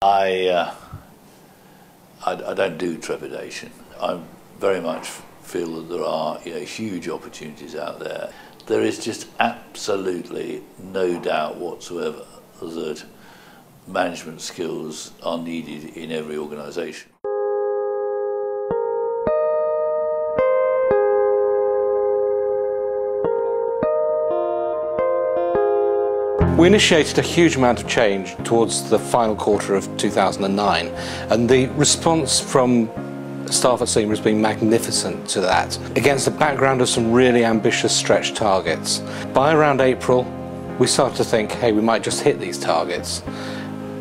I don't do trepidation. I very much feel that there are huge opportunities out there. There is just absolutely no doubt whatsoever that management skills are needed in every organisation. We initiated a huge amount of change towards the final quarter of 2009, and the response from staff at CIMA has been magnificent to that, against the background of some really ambitious stretch targets. By around April, we started to think, hey, we might just hit these targets.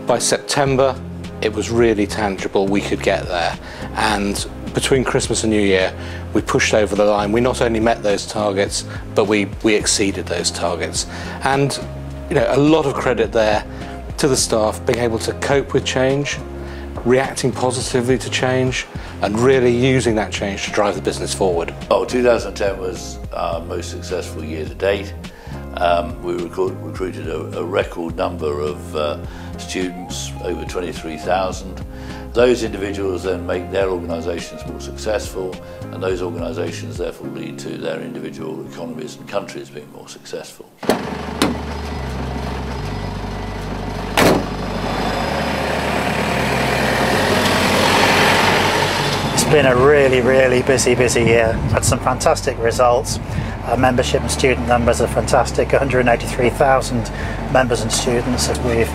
By September, it was really tangible, we could get there, and between Christmas and New Year, we pushed over the line. We not only met those targets, but we exceeded those targets. And a lot of credit there to the staff being able to cope with change, reacting positively to change, and really using that change to drive the business forward. 2010 was our most successful year to date. We recruited a record number of students, over 23,000. Those individuals then make their organisations more successful, and those organisations therefore lead to their individual economies and countries being more successful. It's been a really busy year. Had some fantastic results. Our membership and student numbers are fantastic, 183,000 members and students. We've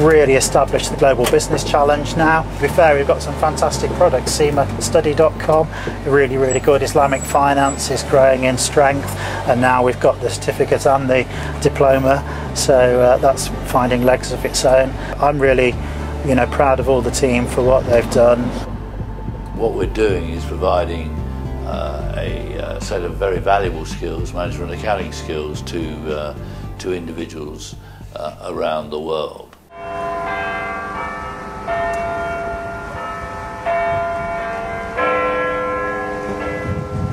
really established the Global Business Challenge now. To be fair, we've got some fantastic products. CIMAstudy.com, really good. Islamic finance is growing in strength, and now we've got the certificate and the diploma, so that's finding legs of its own. I'm really proud of all the team for what they've done. What we're doing is providing a set of very valuable skills, management and accounting skills, to individuals around the world.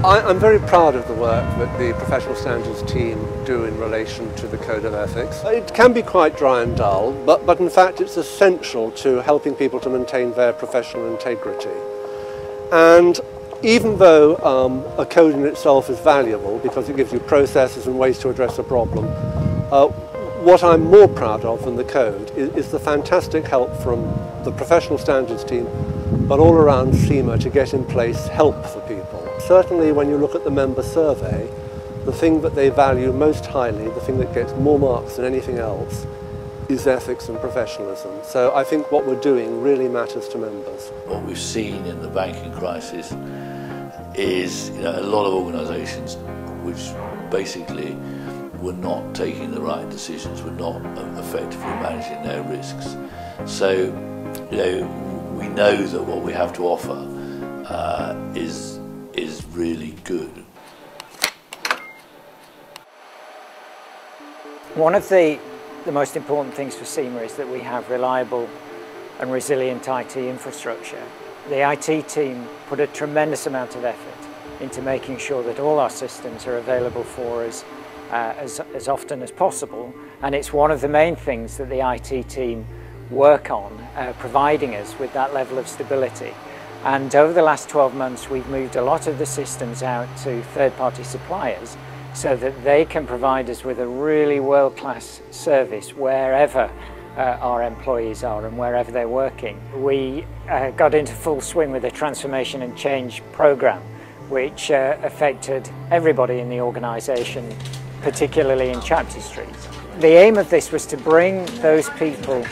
I'm very proud of the work that the Professional Standards team do in relation to the Code of Ethics. It can be quite dry and dull, but in fact it's essential to helping people to maintain their professional integrity. And even though a code in itself is valuable because it gives you processes and ways to address a problem, what I'm more proud of than the code is the fantastic help from the Professional Standards team, but all around CIMA, to get in place help for people. Certainly when you look at the member survey, the thing that they value most highly, the thing that gets more marks than anything else, is ethics and professionalism. So I think what we're doing really matters to members. What we've seen in the banking crisis is a lot of organisations which basically were not taking the right decisions, were not effectively managing their risks. So we know that what we have to offer is really good. One of the most important things for CIMA is that we have reliable and resilient IT infrastructure. The IT team put a tremendous amount of effort into making sure that all our systems are available for us as often as possible, and it's one of the main things that the IT team work on, providing us with that level of stability. And over the last 12 months we've moved a lot of the systems out to third-party suppliers so that they can provide us with a really world-class service wherever our employees are and wherever they're working. We got into full swing with a transformation and change program which affected everybody in the organisation, particularly in Chapter Street. The aim of this was to bring those people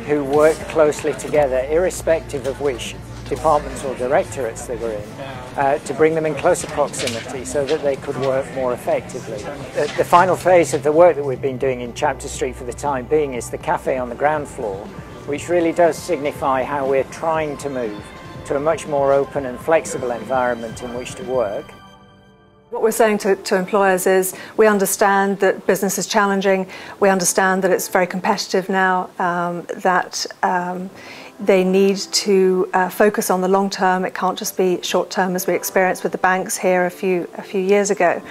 who work closely together, irrespective of which departments or directorates they were in, to bring them in closer proximity so that they could work more effectively. The final phase of the work that we've been doing in Chapter Street for the time being is the cafe on the ground floor, which really does signify how we're trying to move to a much more open and flexible environment in which to work. What we're saying to employers is we understand that business is challenging, we understand that it's very competitive now, that they need to focus on the long term. It can't just be short term as we experienced with the banks here a few years ago.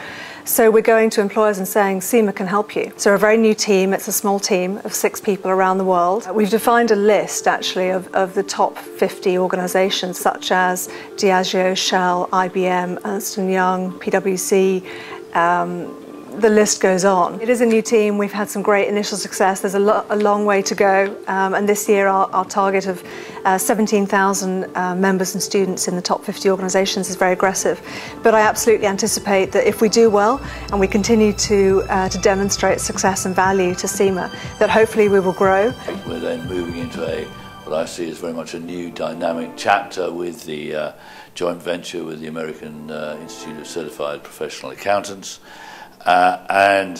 So we're going to employers and saying CIMA can help you. So we're a very new team, it's a small team of 6 people around the world. We've defined a list actually of the top 50 organisations such as Diageo, Shell, IBM, Ernst & Young, PwC, the list goes on. It is a new team, we've had some great initial success, there's a long way to go, and this year our target of 17,000 members and students in the top 50 organisations is very aggressive. But I absolutely anticipate that if we do well and we continue to demonstrate success and value to CIMA, that hopefully we will grow. We're then moving into what I see as very much a new dynamic chapter with the joint venture with the American Institute of Certified Professional Accountants. And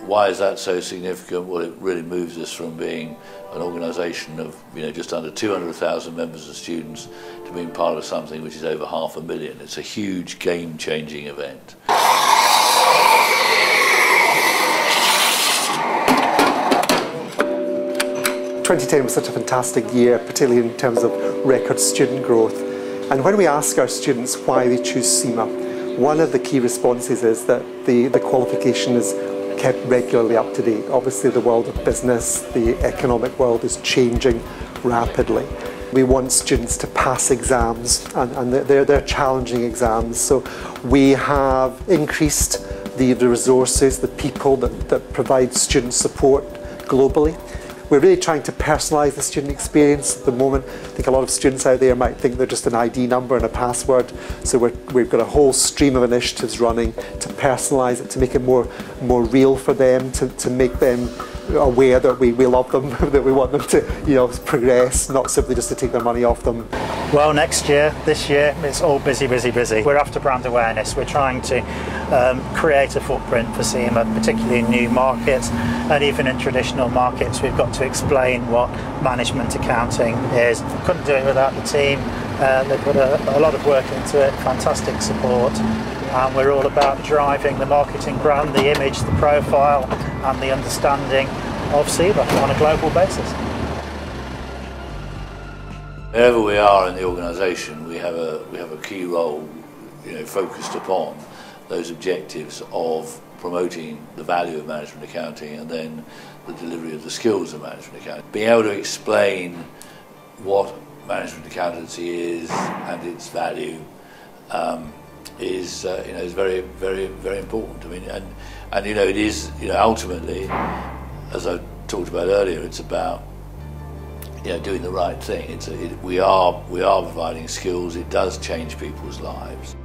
why is that so significant? Well, it really moves us from being an organisation of just under 200,000 members and students to being part of something which is over 500,000. It's a huge game-changing event. 2010 was such a fantastic year, particularly in terms of record student growth. And when we ask our students why they choose CIMA, one of the key responses is that the qualification is kept regularly up to date. Obviously the world of business, the economic world is changing rapidly. We want students to pass exams, and they're challenging exams. So we have increased the resources, the people that provide student support globally. We're really trying to personalise the student experience at the moment. I think a lot of students out there might think they're just an ID number and a password. So we've got a whole stream of initiatives running to personalise it, to make it more real for them, to make them aware that we love them, that we want them to progress, not simply just to take their money off them. Well, this year, it's all busy, busy, busy. We're after brand awareness. We're trying to create a footprint for CIMA, particularly in new markets, and even in traditional markets. We've got to explain what management accounting is. Couldn't do it without the team. They put a lot of work into it, fantastic support. And we're all about driving the marketing brand, the image, the profile, and the understanding of CIMA on a global basis. Wherever we are in the organisation, we have a key role, focused upon those objectives of promoting the value of management accounting and then the delivery of the skills of management accounting. Being able to explain what management accountancy is and its value is very, very, very important. I mean, and it is ultimately, as I talked about earlier, it's about doing the right thing. We are providing skills. It does change people's lives.